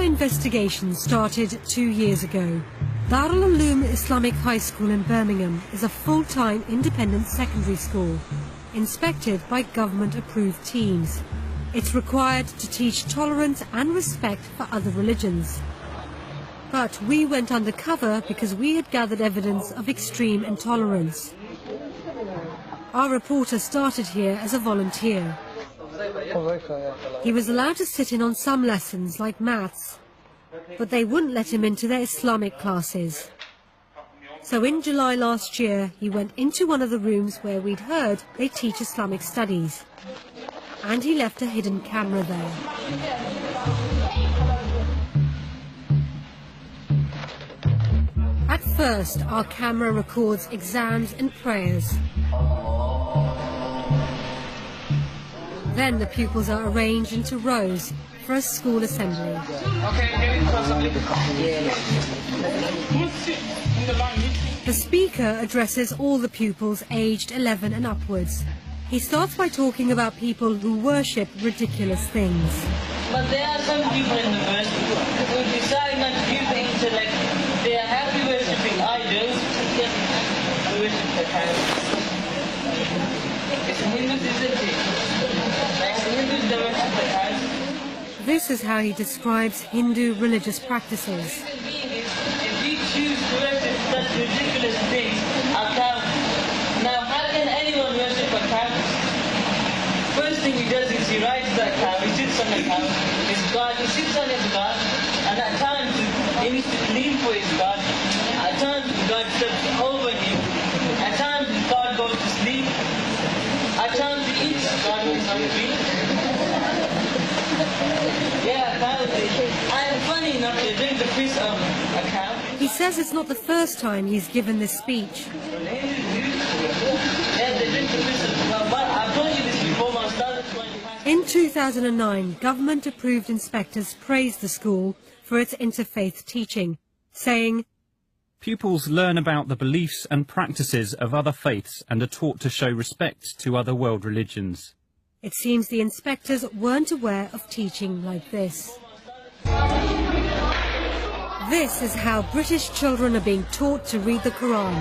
investigation started 2 years ago. Darul Uloom Islamic High School in Birmingham is a full-time independent secondary school, inspected by government-approved teams. It's required to teach tolerance and respect for other religions. But we went undercover because we had gathered evidence of extreme intolerance. Our reporter started here as a volunteer. He was allowed to sit in on some lessons like maths, but they wouldn't let him into their Islamic classes. So in July last year, he went into one of the rooms where we'd heard they teach Islamic studies, and he left a hidden camera there. At first, our camera records exams and prayers. Then the pupils are arranged into rows for a school assembly. The speaker addresses all the pupils aged 11 and upwards. He starts by talking about people who worship ridiculous things. But there are some people in the world who decide not to use the intellect. They are happy worshipping idols, who worship the cows. It's Hindus, isn't it? Hindus don't worship the cows. This is how he describes Hindu religious practices. If we choose to worship such ridiculous things, a cow. Now, how can anyone worship a cow? First thing he does is he rides that cow, he sits on the cow, his God, he sits on his God, and at times he needs to clean for his God. At times God steps over him. At times God goes to sleep. At times he eats God when he's hungry. Yeah, cows. And funny enough, they drink the piss of a cow. He says it's not the first time he's given this speech. In 2009, government-approved inspectors praised the school for its interfaith teaching, saying, "Pupils learn about the beliefs and practices of other faiths and are taught to show respect to other world religions." It seems the inspectors weren't aware of teaching like this. This is how British children are being taught to read the Quran.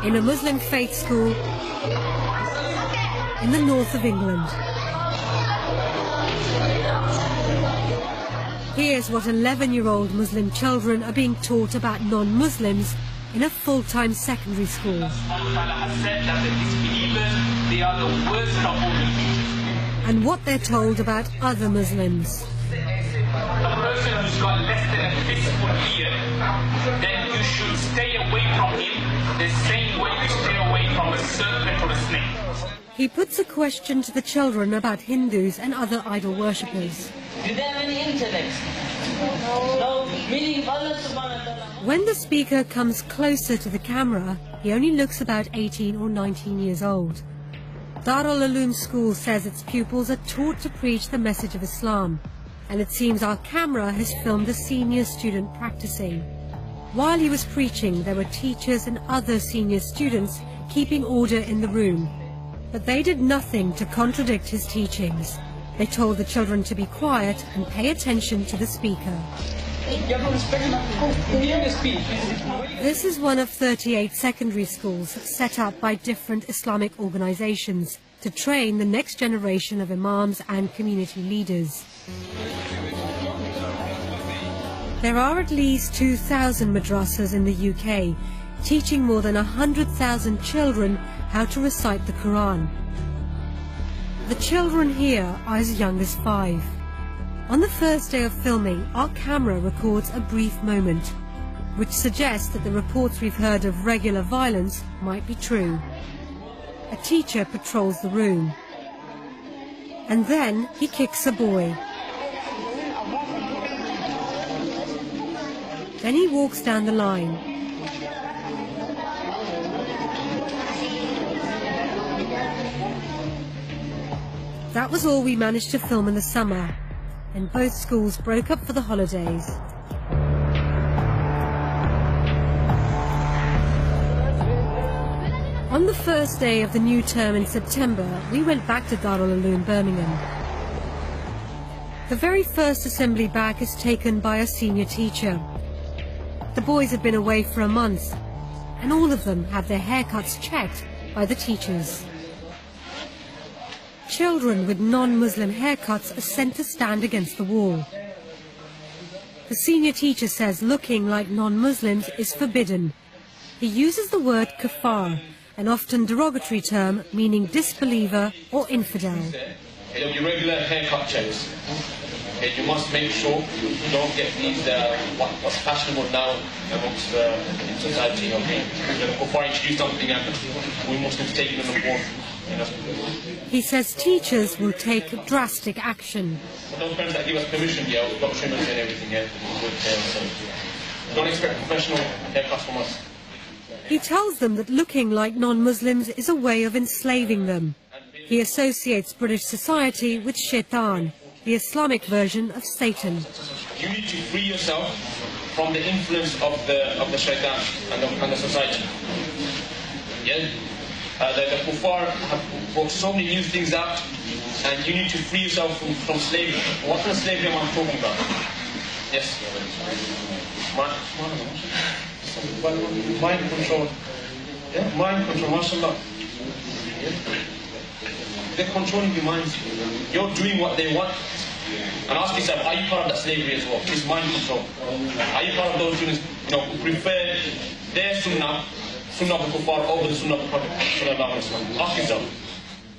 In a Muslim faith school in the north of England. Here's what 11-year-old Muslim children are being taught about non-Muslims in a full-time secondary school. And what they're told about other Muslims. A person who's got less than a fistful beard, then you should stay away from him the same way you stay away from a serpent or a snake. He puts a question to the children about Hindus and other idol worshippers. Do they have any intellect? No. Meaning Allah subhanahu wa ta'ala. When the speaker comes closer to the camera, he only looks about 18 or 19 years old. Darul Uloom School says its pupils are taught to preach the message of Islam, and it seems our camera has filmed a senior student practicing. While he was preaching, there were teachers and other senior students keeping order in the room. But they did nothing to contradict his teachings. They told the children to be quiet and pay attention to the speaker. This is one of 38 secondary schools set up by different Islamic organizations to train the next generation of imams and community leaders. There are at least 2,000 madrasas in the UK, teaching more than 100,000 children how to recite the Quran. The children here are as young as 5. On the first day of filming, our camera records a brief moment, which suggests that the reports we've heard of regular violence might be true. A teacher patrols the room, and then he kicks a boy. Then he walks down the line. That was all we managed to film in the summer, and both schools broke up for the holidays. On the first day of the new term in September, we went back to Darul Uloom, Birmingham. The very first assembly back is taken by a senior teacher. The boys have been away for a month, and all of them have their haircuts checked by the teachers. Children with non-Muslim haircuts are sent to stand against the wall. The senior teacher says looking like non-Muslims is forbidden. He uses the word kafar, an often derogatory term meaning disbeliever or infidel. There'll be regular haircut checks. You must make sure you don't get these, what's fashionable now amongst in society. Okay? The Kufar introduced something and we Muslims take them on board. He says teachers will take drastic action. Those parents that give us permission, yeah, we've got trimmers and everything, yeah, so don't expect professional haircuts from us. He tells them that looking like non-Muslims is a way of enslaving them. He associates British society with shaitan, the Islamic version of Satan. You need to free yourself from the influence of the shaitan and the society. Yeah? The kuffar have brought so many new things out, and you need to free yourself from slavery. What kind of slavery am I talking about? Yes. Mind control. Yeah? Mind control, mashallah. Yeah? They're controlling your minds. You're doing what they want. And ask yourself, are you part of that slavery as well? It's mind control. Are you part of those students, who prefer their sunnah of the kuffar over the sunnah of the Prophet? Ask yourself.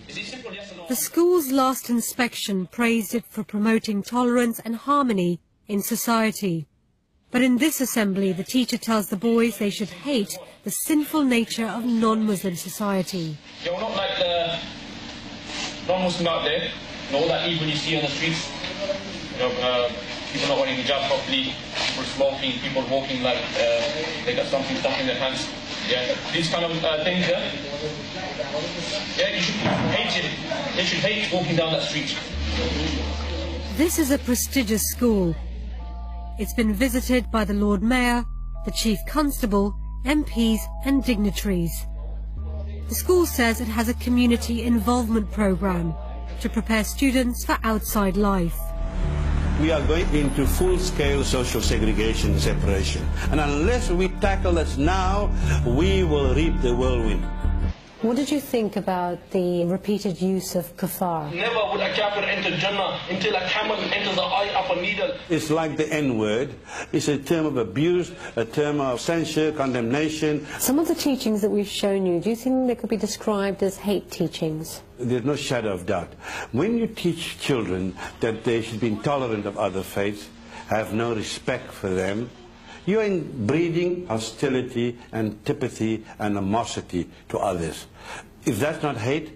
Is it simple, yes or no? The school's last inspection praised it for promoting tolerance and harmony in society. But in this assembly, the teacher tells the boys they should hate the sinful nature of non-Muslim society. You're not like the non-Muslim out there, all that evil you see on the streets. People not wearing hijab properly, people smoking, people walking like they got something stuck in their hands. Yeah, these kind of things, yeah? Yeah, you should hate it. They should hate walking down that street. This is a prestigious school. It's been visited by the Lord Mayor, the Chief Constable, MPs and dignitaries. The school says it has a community involvement programme to prepare students for outside life. We are going into full-scale social segregation and separation. And unless we tackle this now, we will reap the whirlwind. What did you think about the repeated use of kafar? Never would a kafir enter Jannah until a camel enters the eye of a needle. It's like the N-word. It's a term of abuse, a term of censure, condemnation. Some of the teachings that we've shown you, do you think they could be described as hate teachings? There's no shadow of doubt. When you teach children that they should be intolerant of other faiths, have no respect for them, you're breeding hostility, antipathy and animosity to others. If that's not hate,